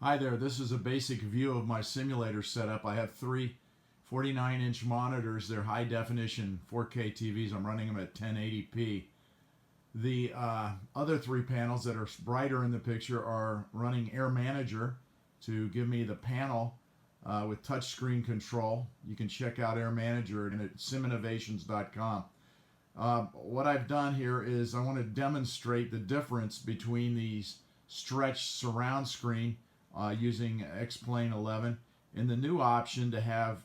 Hi there, this is a basic view of my simulator setup. I have three 49-inch monitors. They're high definition 4K TVs. I'm running them at 1080p. The other three panels that are brighter in the picture are running Air Manager to give me the panel with touchscreen control. You can check out Air Manager at siminnovations.com. What I've done here is I want to demonstrate the difference between these stretched surround screen using X-Plane 11 and the new option to have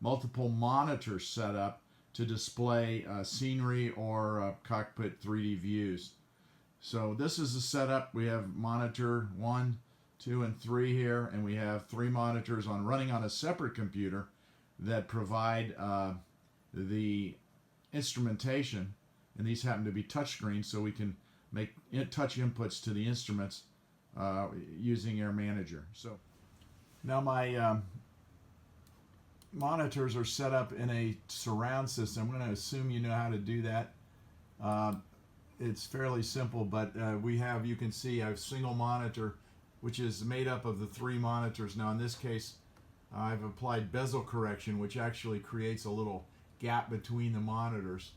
multiple monitors set up to display scenery or cockpit 3D views. So this is the setup. We have monitor 1, 2, and 3 here, and we have 3 monitors running on a separate computer that provide the instrumentation, and these happen to be touchscreens, so we can make touch inputs to the instruments using Air Manager. So now my monitors are set up in a surround system. I'm going to assume you know how to do that. It's fairly simple, but you can see I have a single monitor which is made up of the 3 monitors. Now in this case I've applied Bezel Correction, which actually creates a little gap between the monitors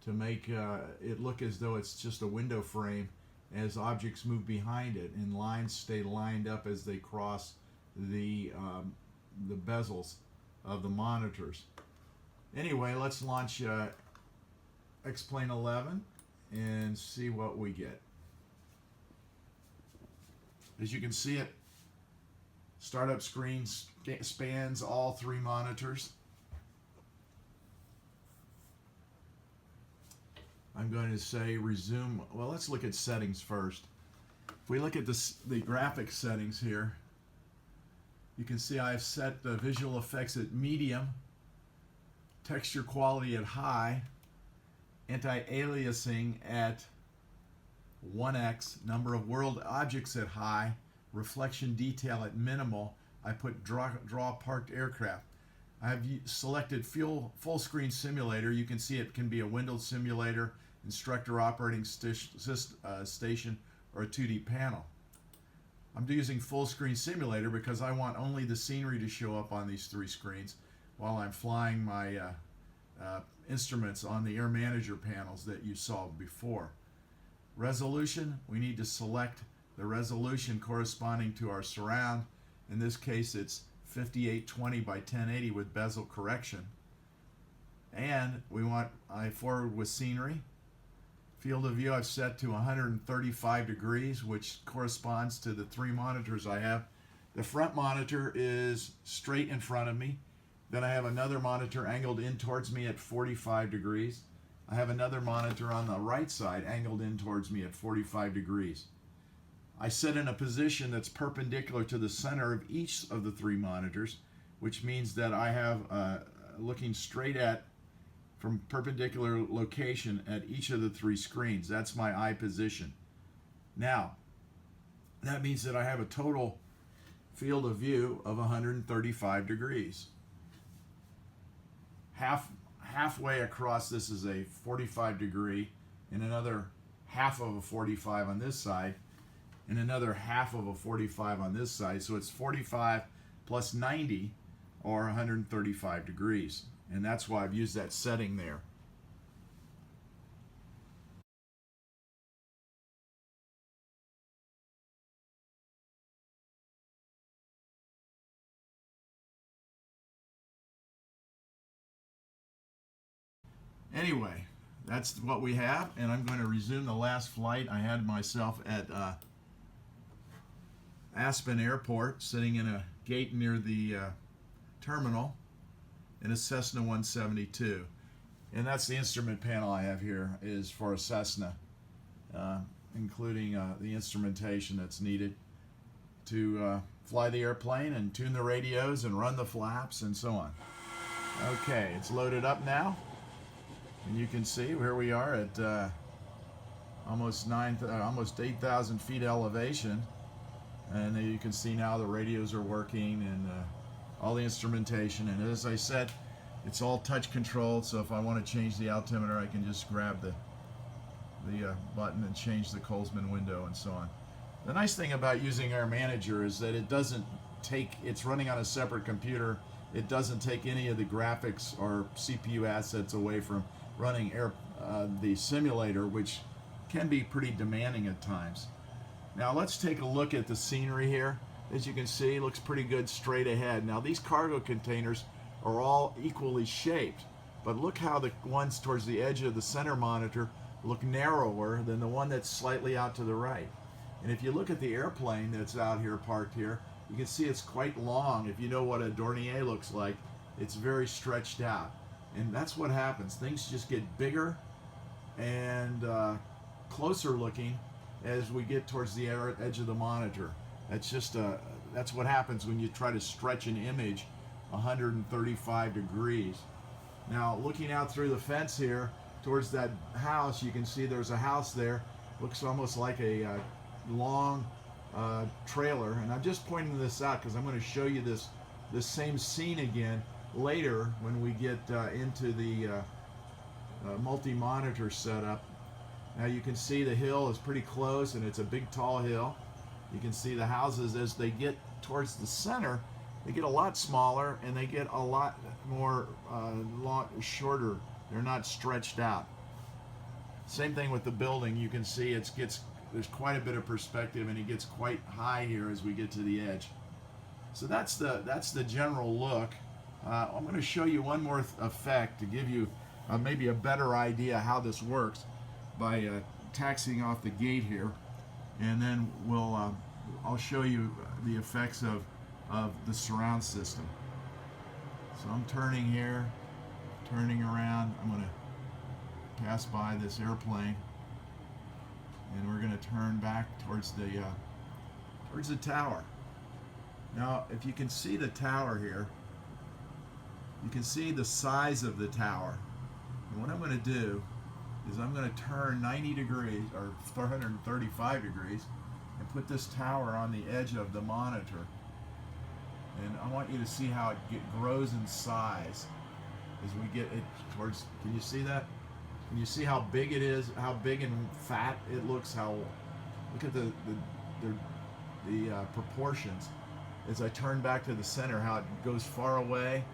to make it look as though it's just a window frame as objects move behind it, and lines stay lined up as they cross the bezels of the monitors. Anyway, let's launch X-Plane 11 and see what we get. As you can see, it startup screen spans all 3 monitors. I'm going to say resume. Well, let's look at settings first. If we look at the graphic settings here, you can see I've set the visual effects at medium, texture quality at high, anti-aliasing at 1x, number of world objects at high, reflection detail at minimal. I put draw parked aircraft. I've selected full screen simulator. You can see it can be a windowed simulator, instructor operating station, or a 2D panel. I'm using full screen simulator because I want only the scenery to show up on these 3 screens while I'm flying my instruments on the Air Manager panels that you saw before. Resolution, we need to select the resolution corresponding to our surround. In this case it's 5820 by 1080 with Bezel Correction. And I forward with scenery. Field of view I've set to 135 degrees, which corresponds to the 3 monitors I have. The front monitor is straight in front of me. Then I have another monitor angled in towards me at 45 degrees. I have another monitor on the right side angled in towards me at 45 degrees. I sit in a position that's perpendicular to the center of each of the 3 monitors, which means that I have looking straight at from perpendicular location at each of the 3 screens. That's my eye position. Now, that means that I have a total field of view of 135 degrees. Halfway across this is a 45 degree, and another half of a 45 on this side, and another half of a 45 on this side. So it's 45 plus 90, or 135 degrees. And that's why I've used that setting there. Anyway, that's what we have, and I'm going to resume the last flight. I had myself at Aspen Airport, sitting in a gate near the terminal in a Cessna 172. And that's the instrument panel I have here, is for a Cessna, including the instrumentation that's needed to fly the airplane and tune the radios and run the flaps and so on. Okay, it's loaded up now, and you can see where we are at almost 8,000 feet elevation, and you can see now the radios are working and all the instrumentation. And as I said, it's all touch controlled, so if I want to change the altimeter, I can just grab the button and change the Colesman window and so on. The nice thing about using Air Manager is that it doesn't take, it's running on a separate computer. It doesn't take any of the graphics or CPU assets away from running the simulator, which can be pretty demanding at times. Now let's take a look at the scenery here. As you can see, it looks pretty good straight ahead. Now these cargo containers are all equally shaped, but look how the ones towards the edge of the center monitor look narrower than the one that's slightly out to the right. And if you look at the airplane that's out here parked here, you can see it's quite long. If you know what a Dornier looks like, it's very stretched out. And that's what happens. Things just get bigger and closer looking as we get towards the edge of the monitor. That's what happens when you try to stretch an image 135 degrees. Now, looking out through the fence here towards that house, you can see there's a house there. Looks almost like a long trailer. And I'm just pointing this out because I'm going to show you this same scene again later when we get into the multi-monitor setup. Now you can see the hill is pretty close, and it's a big tall hill. You can see the houses as they get towards the center, they get a lot smaller and they get a lot more shorter. They're not stretched out. Same thing with the building. You can see there's quite a bit of perspective, and it gets quite high here as we get to the edge. So that's the general look. I'm going to show you one more effect to give you maybe a better idea how this works by taxiing off the gate here, and then I'll show you the effects of the surround system. So I'm turning here, turning around. I'm going to pass by this airplane, and we're going to turn back towards the tower. Now, if you can see the tower here, you can see the size of the tower. And what I'm going to do is I'm going to turn 90 degrees or 435 degrees and put this tower on the edge of the monitor. And I want you to see how it grows in size as we get it towards, can you see that? Can you see how big it is, how big and fat it looks? Look at the proportions. As I turn back to the center, how it goes far away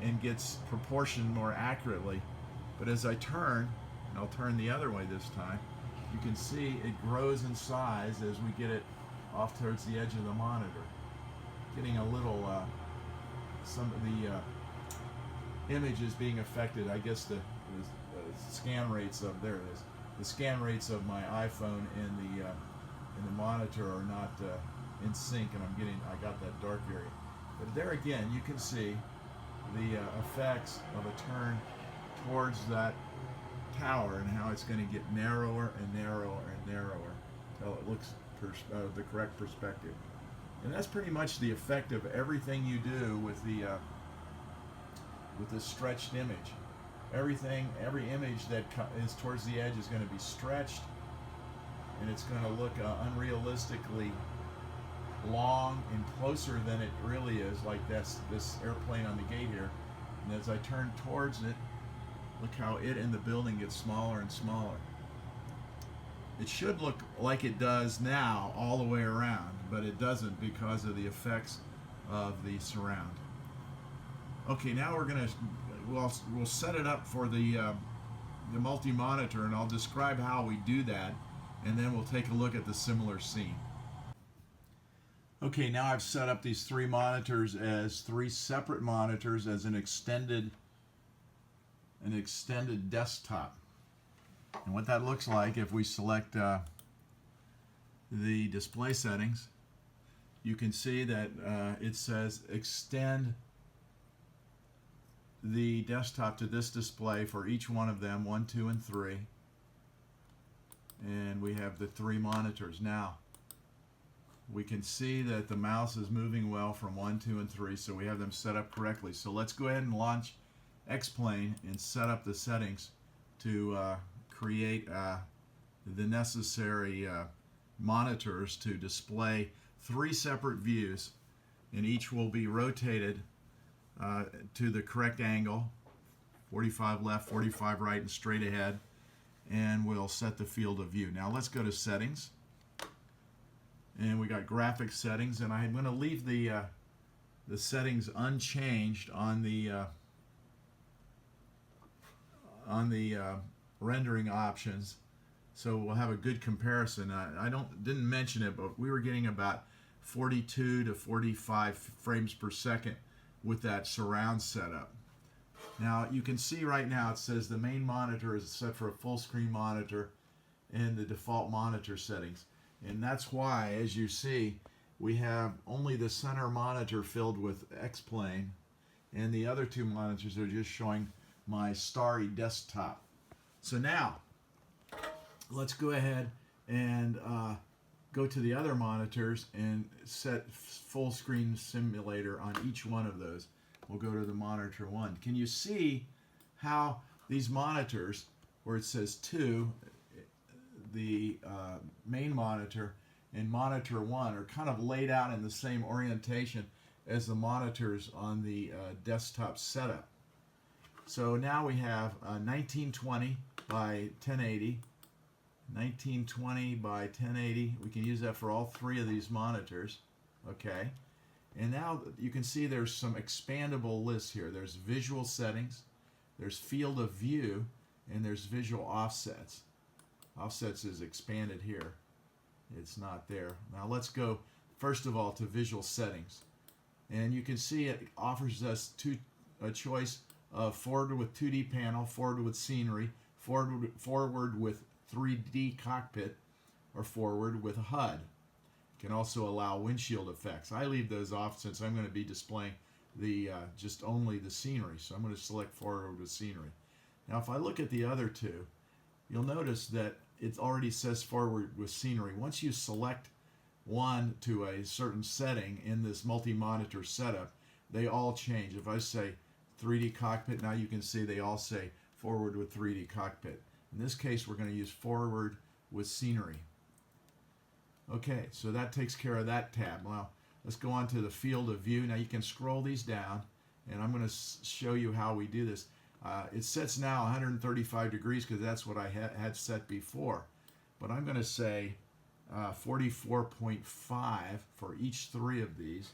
and gets proportioned more accurately. But as I turn, and I'll turn the other way this time, you can see it grows in size as we get it off towards the edge of the monitor. Getting a little, some of the images being affected. I guess the scan rates of, there it is, the scan rates of my iPhone and the monitor are not in sync, and I got that dark area. But there again, you can see the effects of a turn towards that tower and how it's going to get narrower and narrower and narrower until it looks the correct perspective. And that's pretty much the effect of everything you do with the stretched image. Every image that is towards the edge is going to be stretched, and it's going to look unrealistically long and closer than it really is, like this airplane on the gate here. And as I turn towards it, look how it and the building gets smaller and smaller. It should look like it does now all the way around, but it doesn't because of the effects of the surround. Okay, now we'll set it up for the multi-monitor, and I'll describe how we do that, and then we'll take a look at the similar scene. Okay, now I've set up these three monitors as three separate monitors as an extended desktop. And what that looks like, if we select the display settings, you can see that it says extend the desktop to this display for each one of them, 1, 2, and 3. And we have the three monitors. Now, we can see that the mouse is moving well from 1, 2, and 3, so we have them set up correctly. So let's go ahead and launch X-Plane and set up the settings to create the necessary monitors to display three separate views, and each will be rotated to the correct angle, 45 left, 45 right, and straight ahead, and we'll set the field of view. Now let's go to settings, And we got graphic settings, and I'm going to leave the settings unchanged on the rendering options, so we'll have a good comparison. I didn't mention it, but we were getting about 42 to 45 frames per second with that surround setup. Now you can see right now it says the main monitor is set for a full screen monitor and the default monitor settings, and that's why, as you see, we have only the center monitor filled with X-Plane, and the other two monitors are just showing my starry desktop. So now let's go ahead and go to the other monitors and set full screen simulator on each one of those. We'll go to the monitor 1. Can you see how these monitors, where it says 2, the main monitor and monitor 1, are kind of laid out in the same orientation as the monitors on the desktop setup? So now we have 1920 by 1080, 1920 by 1080. We can use that for all three of these monitors. Okay. And now you can see there's some expandable lists here. There's visual settings, there's field of view, and there's visual offsets. Offsets is expanded here. It's not there. Now let's go first of all to visual settings. And you can see it offers us a choice of forward with 2D panel, forward with scenery, forward with 3D cockpit, or forward with HUD. You can also allow windshield effects. I leave those off since I'm going to be displaying the just only the scenery. So I'm going to select forward with scenery. Now if I look at the other two, you'll notice that it already says forward with scenery. Once you select one to a certain setting in this multi-monitor setup, they all change. If I say 3D cockpit, now you can see they all say forward with 3D cockpit. In this case, we're going to use forward with scenery. Okay, so that takes care of that tab. Now, let's go on to the field of view. Now you can scroll these down, and I'm going to show you how we do this. It sets now 135 degrees because that's what I had set before. But I'm going to say 44.5 for each three of these,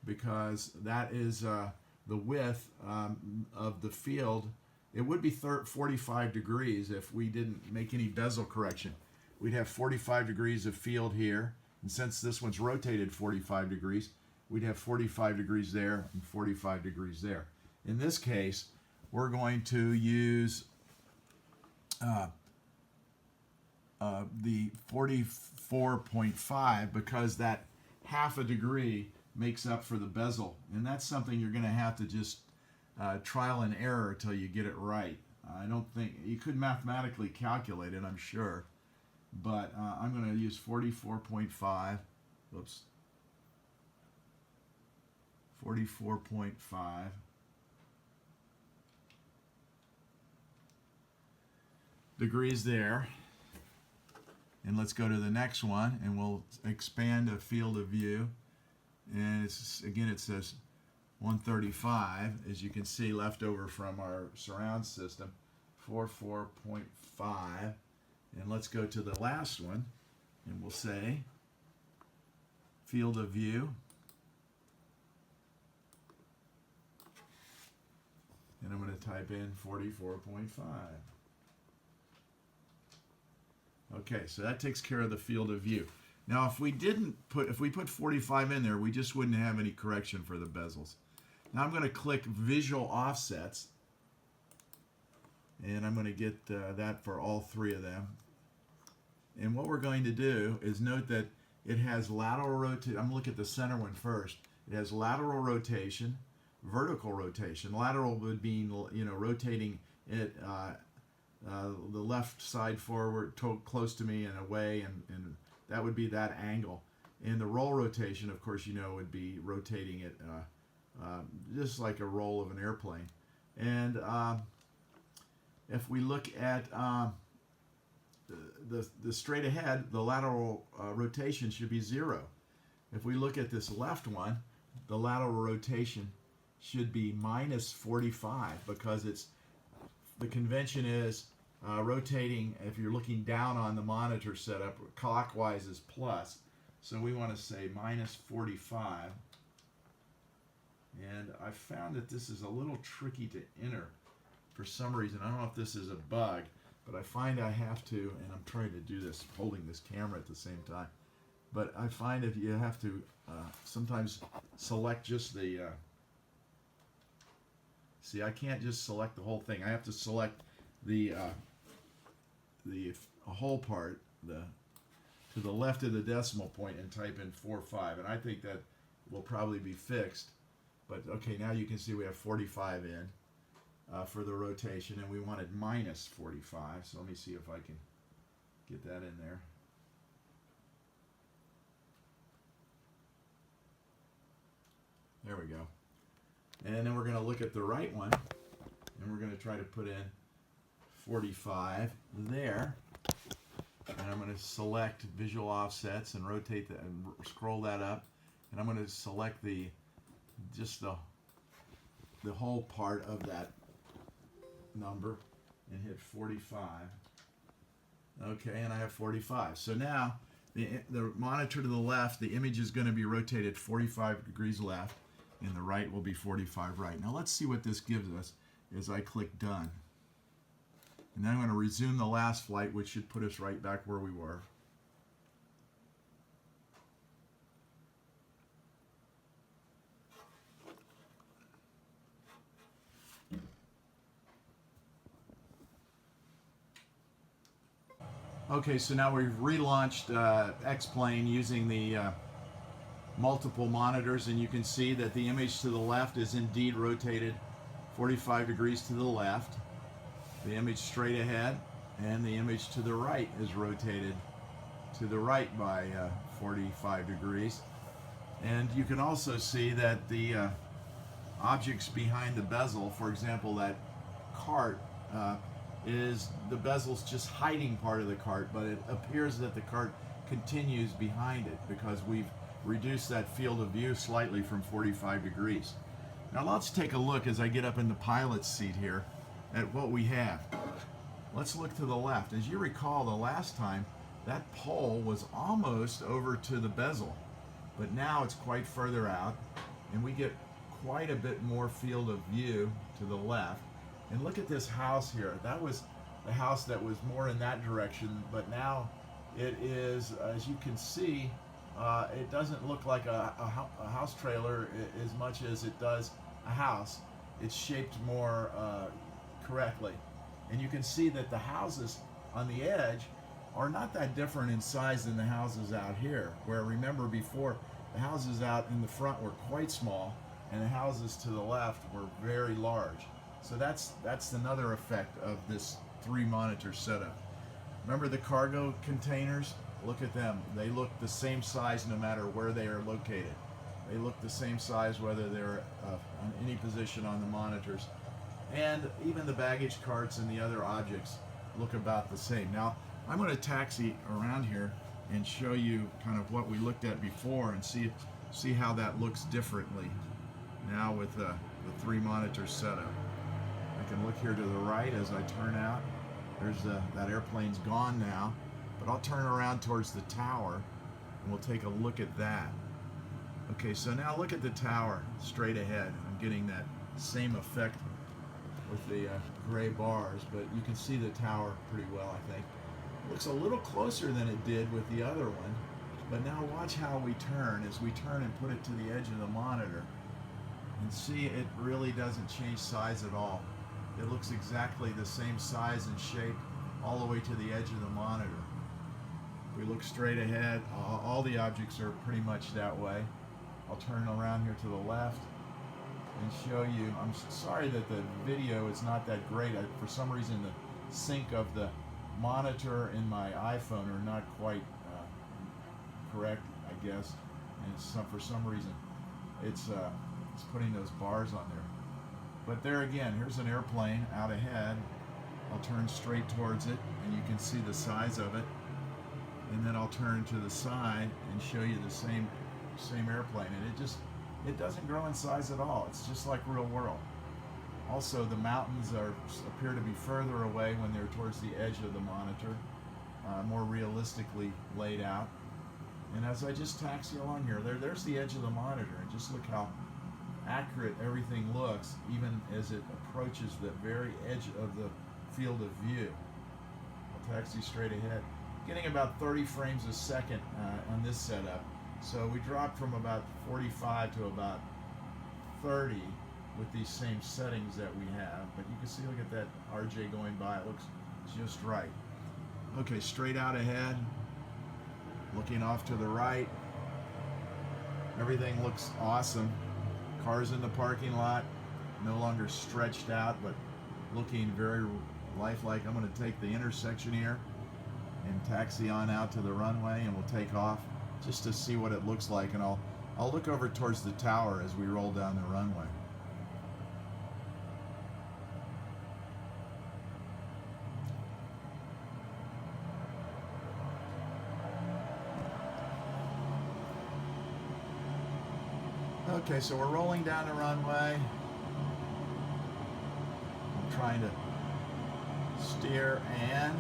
because that is the width of the field. It would be 45 degrees if we didn't make any bezel correction. We'd have 45 degrees of field here, and since this one's rotated 45 degrees, we'd have 45 degrees there and 45 degrees there. In this case, we're going to use the 44.5 because that half a degree makes up for the bezel, and that's something you're going to have to just trial and error until you get it right. I don't think you could mathematically calculate it, I'm sure, but I'm going to use 44.5. Whoops. 44.5 degrees there. And let's go to the next one, and we'll expand a field of view. And it's, again, it says 135, as you can see, left over from our surround system, 44.5. And let's go to the last one, and we'll say field of view. And I'm going to type in 44.5. Okay, so that takes care of the field of view. Now, if we put 45 in there, we just wouldn't have any correction for the bezels. Now I'm going to click Visual Offsets, and I'm going to get that for all three of them. And what we're going to do is note that it has lateral rotation. I'm going to look at the center one first. It has lateral rotation, vertical rotation. Lateral would mean, rotating it the left side forward, close to me and away, and that would be that angle. And the roll rotation, of course, would be rotating it just like a roll of an airplane. And if we look at the straight ahead, the lateral rotation should be 0. If we look at this left one, the lateral rotation should be minus 45, because the convention is rotating. If you're looking down on the monitor setup, clockwise is plus. So we want to say minus 45. And I found that this is a little tricky to enter for some reason. I don't know if this is a bug, but I find I have to, and I'm trying to do this holding this camera at the same time, but I find that you have to sometimes select just the, see, I can't just select the whole thing. I have to select the whole part, to the left of the decimal point, and type in 45, and I think that will probably be fixed. But okay, now you can see we have 45 in for the rotation, and we wanted minus 45. So let me see if I can get that in there. There we go. And then we're going to look at the right one, and we're going to try to put in 45 there. And I'm going to select visual offsets and rotate that and scroll that up. And I'm going to select just the whole part of that number and hit 45. Okay, and I have 45. So now the monitor to the left, the image is going to be rotated 45 degrees left, and the right will be 45 right. Now let's see what this gives us as I click done. And then I'm going to resume the last flight, which should put us right back where we were. Okay, so now we've relaunched X-Plane using the multiple monitors, and you can see that the image to the left is indeed rotated 45 degrees to the left. The image straight ahead and the image to the right is rotated to the right by 45 degrees. And you can also see that the objects behind the bezel, for example, that cart, is the bezel's just hiding part of the cart, but it appears that the cart continues behind it because we've reduced that field of view slightly from 45 degrees. Now let's take a look as I get up in the pilot's seat here at what we have. Let's look to the left. As you recall, the last time that pole was almost over to the bezel, but now it's quite further out, and we get quite a bit more field of view to the left. And look at this house here. That was the house that was more in that direction, but now it is, as you can see, it doesn't look like a house trailer as much as it does a house. It's shaped more correctly. And you can see that the houses on the edge are not that different in size than the houses out here, where remember before the houses out in the front were quite small and the houses to the left were very large. So that's another effect of this 3-monitor setup. Remember the cargo containers? Look at them. They look the same size no matter where they are located. They look the same size whether they're on any position on the monitors. And even the baggage carts and the other objects look about the same. Now, I'm going to taxi around here and show you kind of what we looked at before and see how that looks differently now with the 3-monitor setup. I can look here to the right as I turn out. There's that airplane's gone now, but I'll turn around towards the tower and we'll take a look at that. Okay, so now look at the tower straight ahead. I'm getting that same effect with the gray bars, but you can see the tower pretty well, I think. It looks a little closer than it did with the other one, but now watch how we turn as we turn and put it to the edge of the monitor. And see, it really doesn't change size at all. It looks exactly the same size and shape all the way to the edge of the monitor. If we look straight ahead, all the objects are pretty much that way. I'll turn around here to the left and show you. I'm sorry that the video is not that great. For some reason, the sync of the monitor and my iPhone are not quite correct, I guess. And for some reason, it's putting those bars on there. But there again, here's an airplane out ahead. I'll turn straight towards it, and you can see the size of it. And then I'll turn to the side and show you the same airplane. And it doesn't grow in size at all. It's just like real world. Also, the mountains appear to be further away when they're towards the edge of the monitor, more realistically laid out. And as I just taxi along here, there's the edge of the monitor, and just look how accurate everything looks, even as it approaches the very edge of the field of view. I'll taxi straight ahead, getting about 30 frames a second on this setup. So we dropped from about 45 to about 30 with these same settings that we have. But you can see, look at that RJ going by. It looks just right. Okay, straight out ahead, looking off to the right. Everything looks awesome. Cars in the parking lot, no longer stretched out, but looking very lifelike. I'm going to take the intersection here and taxi on out to the runway, and we'll take off just to see what it looks like. And I'll look over towards the tower as we roll down the runway. Okay, so we're rolling down the runway. I'm trying to steer and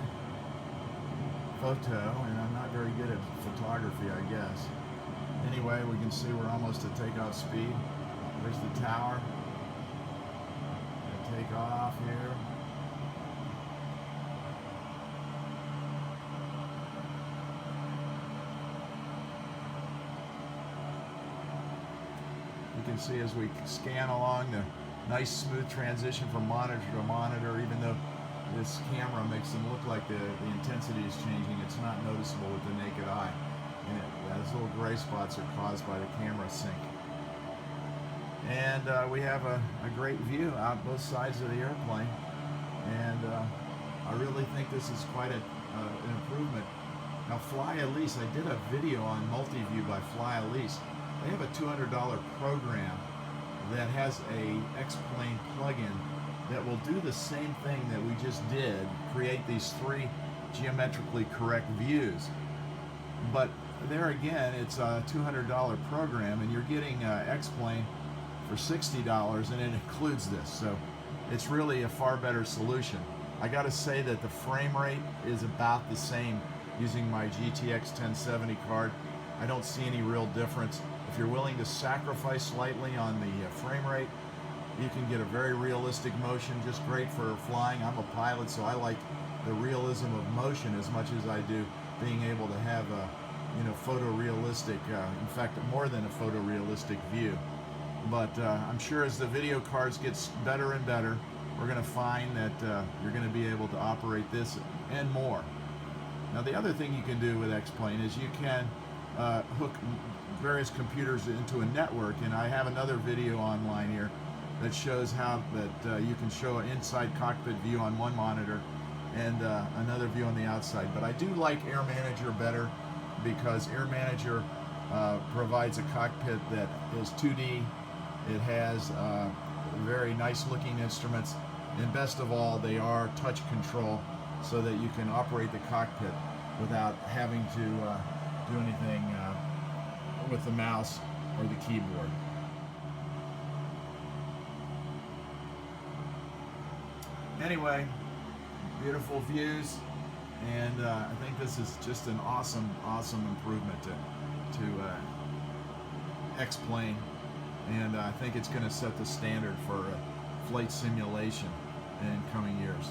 photo, and I'm not very good at photography, I guess. Anyway, we can see we're almost at takeoff speed. There's the tower. We'll take off here. You can see as we scan along the nice smooth transition from monitor to monitor. Even though this camera makes them look like the intensity is changing, it's not noticeable with the naked eye. And those little gray spots are caused by the camera sync. And we have a great view out both sides of the airplane. And I really think this is quite an improvement. Now, Fly Elise, I did a video on multi-view by Fly Elise. They have a $200 program that has a X-Plane plugin that will do the same thing that we just did, create these 3 geometrically correct views. But there again, it's a $200 program, and you're getting X-Plane for $60, and it includes this. So it's really a far better solution. I got to say that the frame rate is about the same using my GTX 1070 card. I don't see any real difference. If you're willing to sacrifice slightly on the frame rate, you can get a very realistic motion, just great for flying. I'm a pilot, so I like the realism of motion as much as I do being able to have a photorealistic, in fact, more than a photorealistic view. But I'm sure as the video cards get better and better, we're going to find that you're going to be able to operate this and more. Now, the other thing you can do with X-Plane is you can hook various computers into a network, and I have another video online here that shows how that you can show an inside cockpit view on one monitor and another view on the outside. But I do like Air Manager better because Air Manager provides a cockpit that is 2D. It has very nice looking instruments, and best of all, they are touch control so that you can operate the cockpit without having to do anything with the mouse or the keyboard. Anyway, beautiful views, and I think this is just an awesome improvement to X-Plane, and I think it's going to set the standard for flight simulation in coming years.